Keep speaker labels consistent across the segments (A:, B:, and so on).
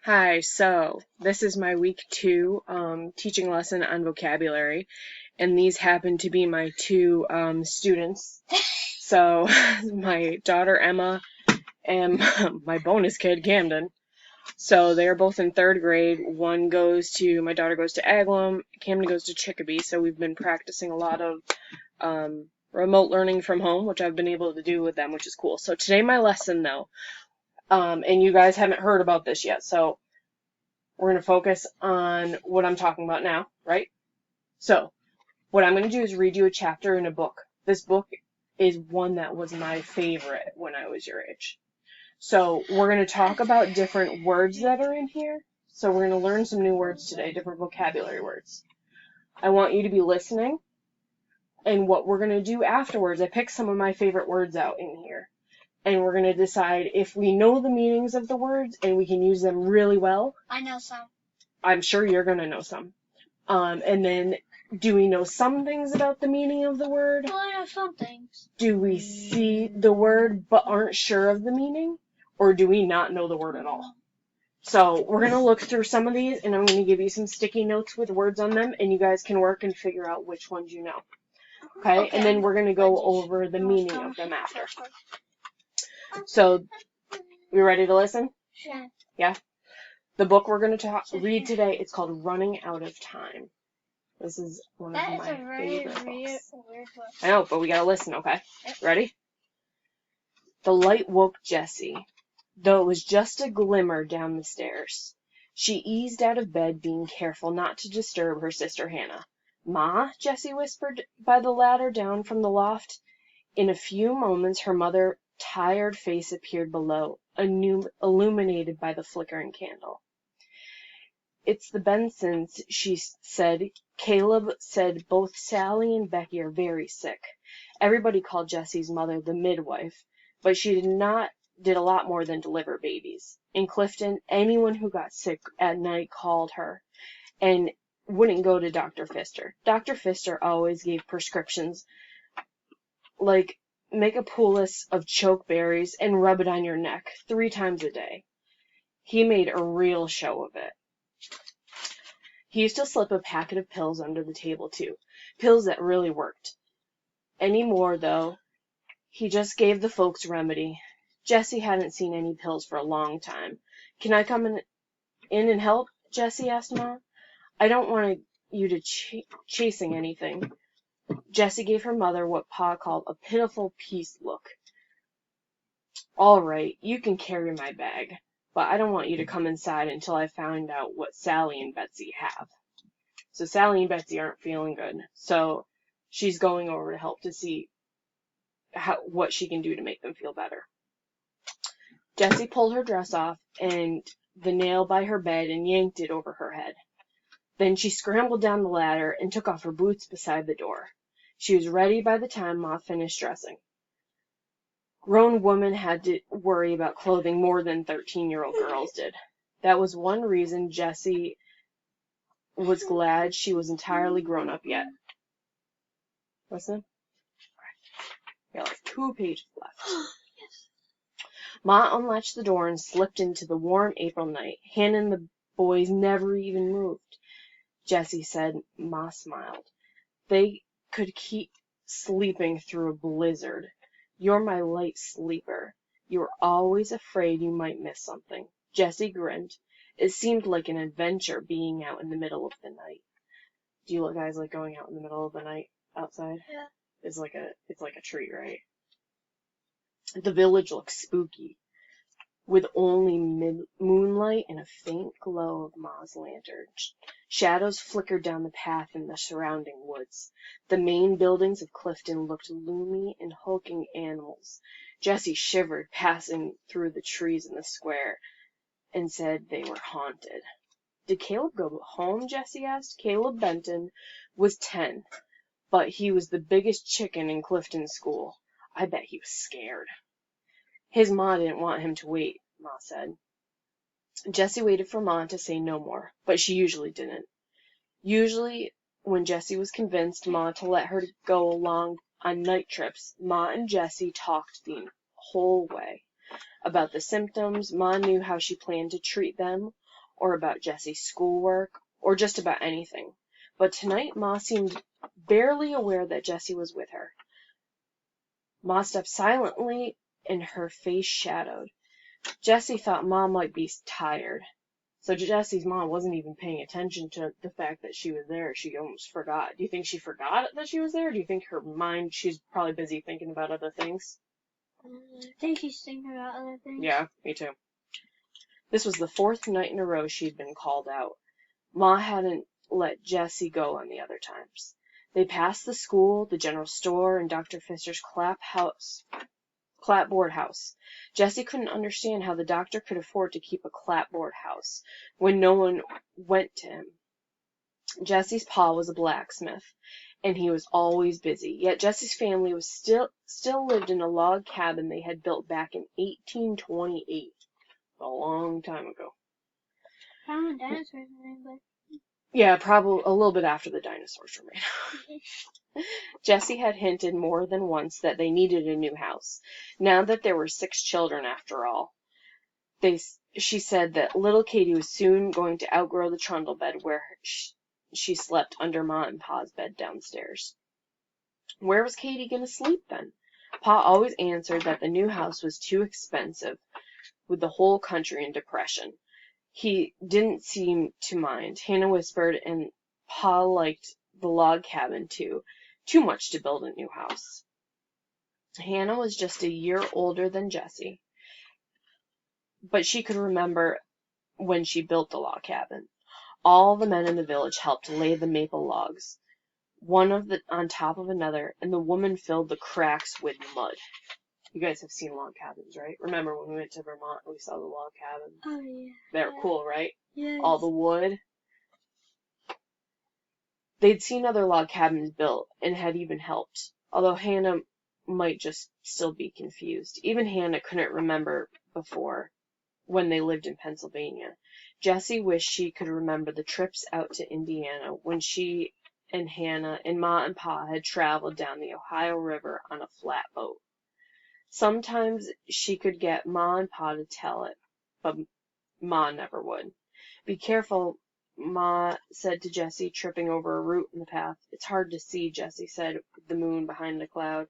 A: Hi, so this is my week 2 teaching lesson on vocabulary, and these happen to be my two students. So my daughter Emma and my bonus kid Camden. So they're both in 3rd grade. My daughter goes to Aglam, Camden goes to Chicopee. So we've been practicing a lot of remote learning from home, which I've been able to do with them, which is cool. So today my lesson though, and you guys haven't heard about this yet, so we're going to focus on what I'm talking about now, right? So, what I'm going to do is read you a chapter in a book. This book is one that was my favorite when I was your age. So, we're going to talk about different words that are in here. So, we're going to learn some new words today, different vocabulary words. I want you to be listening. And what we're going to do afterwards, I picked some of my favorite words out in here. And we're going to decide if we know the meanings of the words and we can use them really well.
B: I know some.
A: I'm sure you're going to know some. And then, do we know some things about the meaning of the word?
B: Well, I know some things.
A: Do we see the word but aren't sure of the meaning? Or do we not know the word at all? So, we're going to look through some of these, and I'm going to give you some sticky notes with words on them, and you guys can work and figure out which ones you know. Okay? And then we're going to go over the meaning of them after. So, you ready to listen?
B: Yeah.
A: Yeah? The book we're going to read today, it's called Running Out of Time. This is one of my favorite books.
B: Weird book.
A: I know, but we gotta listen, okay?
B: Yep.
A: Ready? The light woke Jessie, though it was just a glimmer down the stairs. She eased out of bed, being careful not to disturb her sister Hannah. "Ma?" Jessie whispered by the ladder down from the loft. In a few moments her mother's tired face appeared below, illuminated by the flickering candle. "It's the Bensons," she said. "Caleb said both Sally and Becky are very sick." Everybody called Jessie's mother the midwife, but she did a lot more than deliver babies. In Clifton, anyone who got sick at night called her and wouldn't go to Dr. Pfister. Dr. Pfister always gave prescriptions like make a poultice of chokeberries and rub it on your neck 3 times a day. He made a real show of it. He used to slip a packet of pills under the table, too. Pills that really worked. Anymore, though, he just gave the folks remedy. Jessie hadn't seen any pills for a long time. "Can I come in and help?" Jessie asked Ma. "I don't want you to chasing anything." Jessie gave her mother what Pa called a pitiful peace look. "All right, you can carry my bag, but I don't want you to come inside until I find out what Sally and Betsy have." So Sally and Betsy aren't feeling good. So she's going over to help to see what she can do to make them feel better. Jessie pulled her dress off and the nail by her bed and yanked it over her head. Then she scrambled down the ladder and took off her boots beside the door. She was ready by the time Ma finished dressing. Grown women had to worry about clothing more than 13-year-old girls did. That was one reason Jessie was glad she was entirely grown up yet. Listen. We got like 2 pages left. Ma unlatched the door and slipped into the warm April night. Hannah and the boys never even moved. Jessie said. Ma smiled. "They could keep sleeping through a blizzard. You're my light sleeper. You were always afraid you might miss something." Jessie grinned. It seemed like an adventure being out in the middle of the night. Do you guys like going out in the middle of the night outside?
B: Yeah.
A: It's like a treat, right? The village looked spooky, with only moonlight and a faint glow of Ma's lantern. Shadows flickered down the path in the surrounding woods. The main buildings of Clifton looked loomy and hulking animals. Jessie shivered, passing through the trees in the square, and said they were haunted. "Did Caleb go home?" Jessie asked. Caleb Benton was 10, but he was the biggest chicken in Clifton school. I bet he was scared. "His Ma didn't want him to wait," Ma said. Jessie waited for Ma to say no more, but she usually didn't. Usually, when Jessie was convinced Ma to let her go along on night trips, Ma and Jessie talked the whole way. About the symptoms, Ma knew how she planned to treat them. or about Jessie's schoolwork, or just about anything. But tonight Ma seemed barely aware that Jessie was with her. Ma stepped silently and her face shadowed. Jessie thought Ma might be tired. So Jessie's mom wasn't even paying attention to the fact that she was there. She almost forgot. Do you think she forgot that she was there? Do you think her mind, she's probably busy thinking about other things?
B: I think she's thinking about other things.
A: Yeah, me too. This was the 4th night in a row she'd been called out. Ma hadn't let Jessie go on the other times. They passed the school, the general store, and Dr. Pfister's clapboard house. Jessie couldn't understand how the doctor could afford to keep a clapboard house when no one went to him. Jessie's pa was a blacksmith, and he was always busy. Yet Jessie's family was still lived in a log cabin they had built back in 1828, a long time ago.
B: Probably dinosaurs but
A: Yeah, probably a little bit after the dinosaurs were made. Jessie had hinted more than once that they needed a new house. Now that there were 6 children after all, she said that little Katie was soon going to outgrow the trundle bed where she slept under Ma and Pa's bed downstairs. Where was Katie going to sleep then? Pa always answered that the new house was too expensive, with the whole country in depression. He didn't seem to mind. Hannah whispered, and Pa liked the log cabin too much to build a new house. Hannah was just a year older than Jessie, but she could remember when she built the log cabin. All the men in the village helped lay the maple logs, one on top of another, and the woman filled the cracks with mud. You guys have seen log cabins, right? Remember when we went to Vermont and we saw the log cabins?
B: Oh, yeah.
A: They were cool, right?
B: Yes.
A: All the wood. They'd seen other log cabins built and had even helped, although Hannah might just still be confused. Even Hannah couldn't remember before, when they lived in Pennsylvania. Jessie wished she could remember the trips out to Indiana when she and Hannah and Ma and Pa had traveled down the Ohio River on a flatboat. Sometimes she could get Ma and Pa to tell it, but Ma never would. Be careful, Ma said to Jessie, tripping over a root in the path. It's hard to see, Jessie said, with the moon behind the cloud.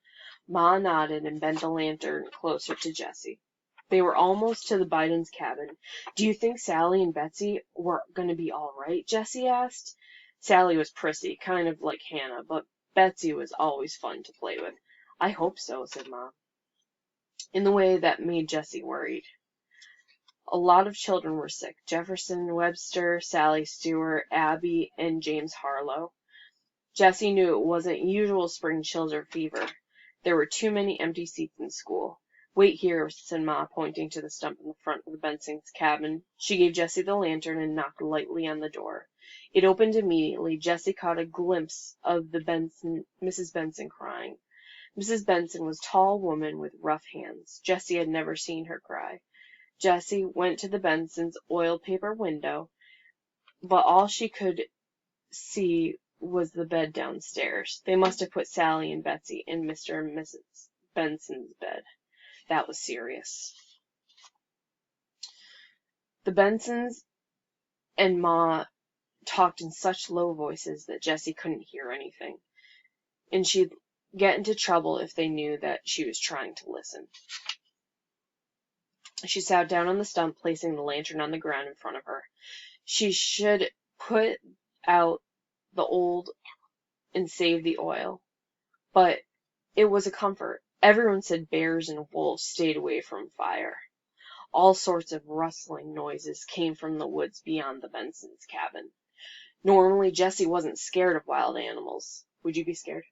A: Ma nodded and bent the lantern closer to Jessie. They were almost to the Bidens' cabin. Do you think Sally and Betsy were going to be all right? Jessie asked. Sally was prissy, kind of like Hannah, but Betsy was always fun to play with. I hope so, said Ma, in the way that made Jessie worried. A lot of children were sick. Jefferson Webster, Sally Stewart, Abby, and James Harlow. Jessie knew it wasn't usual spring chills or fever. There were too many empty seats in school. Wait here, said Ma, pointing to the stump in the front of the Benson's cabin. She gave Jessie the lantern and knocked lightly on the door. It opened immediately. Jessie caught a glimpse of Mrs. Benson crying. Mrs. Benson was a tall woman with rough hands. Jessie had never seen her cry. Jessie went to the Bensons' oil paper window, but all she could see was the bed downstairs. They must have put Sally and Betsy in Mr. and Mrs. Benson's bed. That was serious. The Bensons and Ma talked in such low voices that Jessie couldn't hear anything, and she'd get into trouble if they knew that she was trying to listen. She sat down on the stump, placing the lantern on the ground in front of her. She should put out the old and save the oil, but it was a comfort. Everyone said bears and wolves stayed away from fire. All sorts of rustling noises came from the woods beyond the Benson's cabin. Normally, Jessie wasn't scared of wild animals. Would you be scared?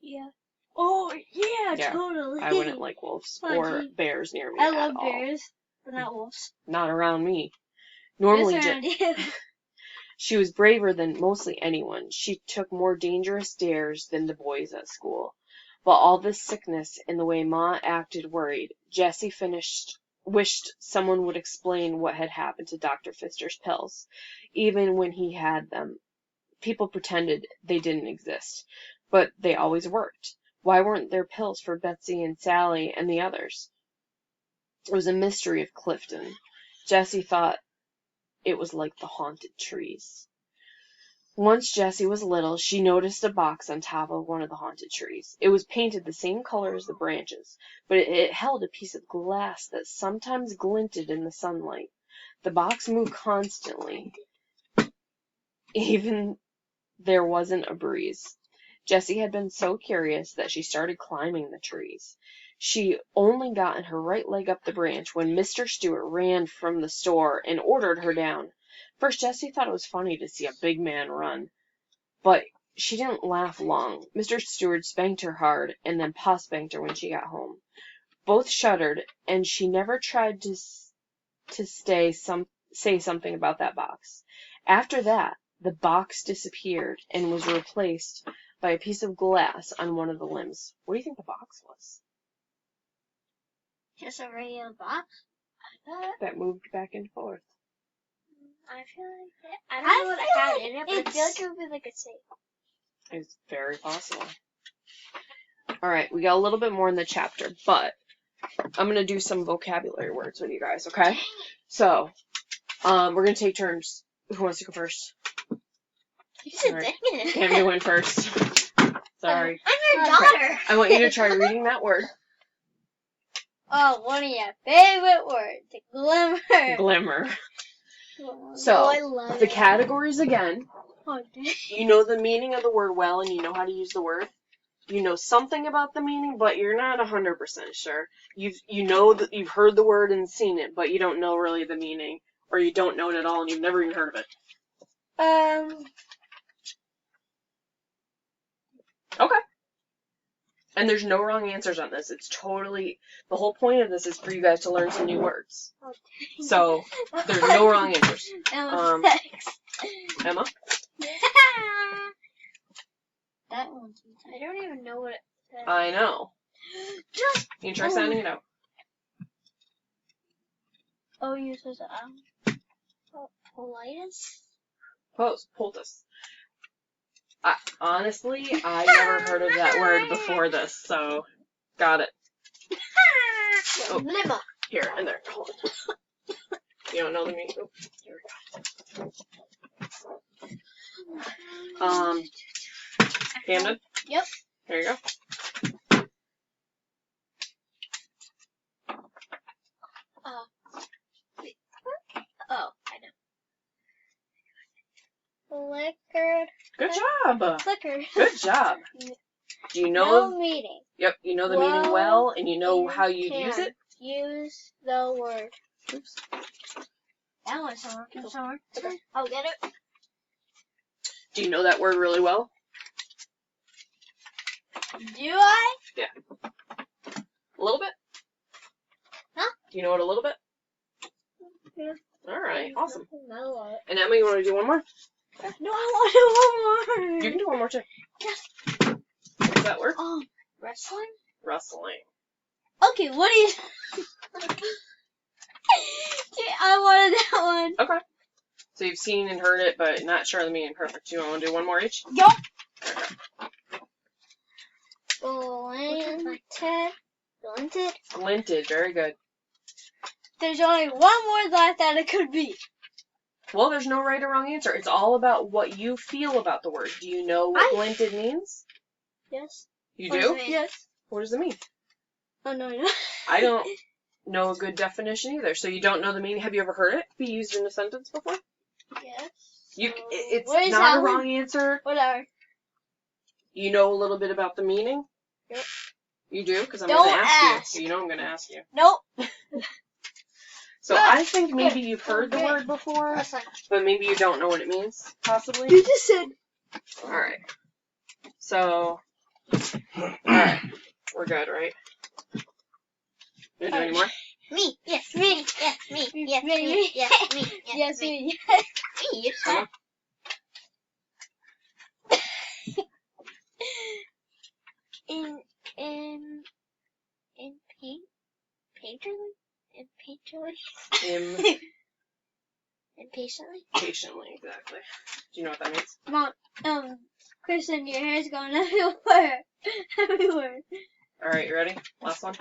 B: Yeah. Oh, yeah,
A: Yeah,
B: totally.
A: I wouldn't like wolves or bears near me
B: I
A: at
B: love
A: all.
B: bears, but not wolves.
A: Not around me. Normally,
B: Yes, around you.
A: she was braver than mostly anyone. She took more dangerous dares than the boys at school. But all this sickness and the way Ma acted worried. Jessie wished someone would explain what had happened to Dr. Pfister's pills. Even when he had them, people pretended they didn't exist, but they always worked. Why weren't there pills for Betsy and Sally and the others? It was a mystery of Clifton. Jessie thought It was like the haunted trees. Once Jessie was little, she noticed a box on top of one of the haunted trees. It was painted the same color as the branches, but it held a piece of glass that sometimes glinted in the sunlight. The box moved constantly, even there wasn't a breeze. Jessie had been so curious that she started climbing the trees. She only gotten her right leg up the branch when Mr. Stewart ran from the store and ordered her down. First, Jessie thought it was funny to see a big man run, but she didn't laugh long. Mr. Stewart spanked her hard, and then Pa spanked her when she got home. Both shuddered, and she never tried to say something about that box. After that, the box disappeared and was replaced by a piece of glass on one of the limbs. What do you think the box was?
B: Just a regular box?
A: That moved back and forth.
B: I feel like it. I don't know what I had in it, but I feel like it would be like a safe.
A: It's very possible. Alright, we got a little bit more in the chapter, but I'm going to do some vocabulary words with you guys, okay? So, we're going to take turns. Who wants to go first?
B: You said
A: Alright.
B: dang it.
A: Cam, you went first. Sorry.
B: I'm your daughter.
A: I want you to try reading that word.
B: Oh, one of your favorite words. Glimmer.
A: Glimmer.
B: Oh,
A: So,
B: I love
A: the
B: it.
A: categories again.
B: Oh, dang.
A: You know the meaning of the word well, and you know how to use the word. You know something about the meaning, but you're not 100% sure. You know that you've heard the word and seen it, but you don't know really the meaning, or you don't know it at all, and you've never even heard of it. Okay. And there's no wrong answers on this. It's totally, the whole point of this is for you guys to learn some new words.
B: Oh, dang.
A: So, there's no wrong answers.
B: Thanks.
A: Emma?
B: That one's. I don't even know what it says.
A: I know.
B: Just.
A: You can try sounding it out.
B: Oh, you says Politis?
A: Poultice. Honestly, I never heard of that word before this, so got it. Oh.
B: Glimmer.
A: Here, and there. Hold on. You don't know the meaning? Oh, here we go. Camden?
B: Yep.
A: There you go.
B: Oh, I know. Flickered.
A: Good job.
B: Flicker.
A: Good job. Do you
B: No
A: know?
B: meaning.
A: Yep, you know the meaning well, and you know how you
B: can
A: use it.
B: Use the word.
A: Oops.
B: That one's somewhere. I'll get it.
A: Do you know that word really well?
B: Do I?
A: A little bit?
B: Huh?
A: Do you know it a little bit?
B: Yeah.
A: All right, awesome.
B: Not a lot.
A: And Emma, you want to do one more?
B: No, I want to do one more.
A: You can do one more too.
B: Yes.
A: What's that word?
B: Wrestling?
A: Rustling.
B: Okay, what do you... I wanted that one.
A: Okay. So you've seen and heard it, but not sure of the meaning. Perfect. You want to do one more each?
B: Yup.
A: Okay.
B: Glinted.
A: Glinted. Very good.
B: There's only one word left that it could be.
A: Well, there's no right or wrong answer. It's all about what you feel about the word. Do you know what glinted means?
B: Yes.
A: You do?
B: Yes.
A: What does it mean?
B: Oh, no, no.
A: I don't know a good definition either. So you don't know the meaning. Have you ever heard it be used in a sentence before?
B: Yes.
A: It's
B: What is
A: not
B: that
A: a
B: one?
A: wrong answer.
B: Whatever.
A: You know a little bit about the meaning?
B: Yep.
A: You do? Because I'm
B: Don't
A: going to ask
B: ask.
A: you. You know I'm going to ask you.
B: Nope.
A: So I think maybe you've heard the word before,
B: That's fine.
A: but maybe you don't know what it means, possibly.
B: You just said.
A: Alright. So, alright. We're good, right? You do any more?
B: Me. Yes, me. Yes, me. Yes, me. Yes, me. Yes, me. Me.
A: Emma?
B: Impatiently.
A: Patiently, exactly. Do you know what that means?
B: Mom, Kristen, your hair's going everywhere. Everywhere.
A: Alright, you ready? Last one.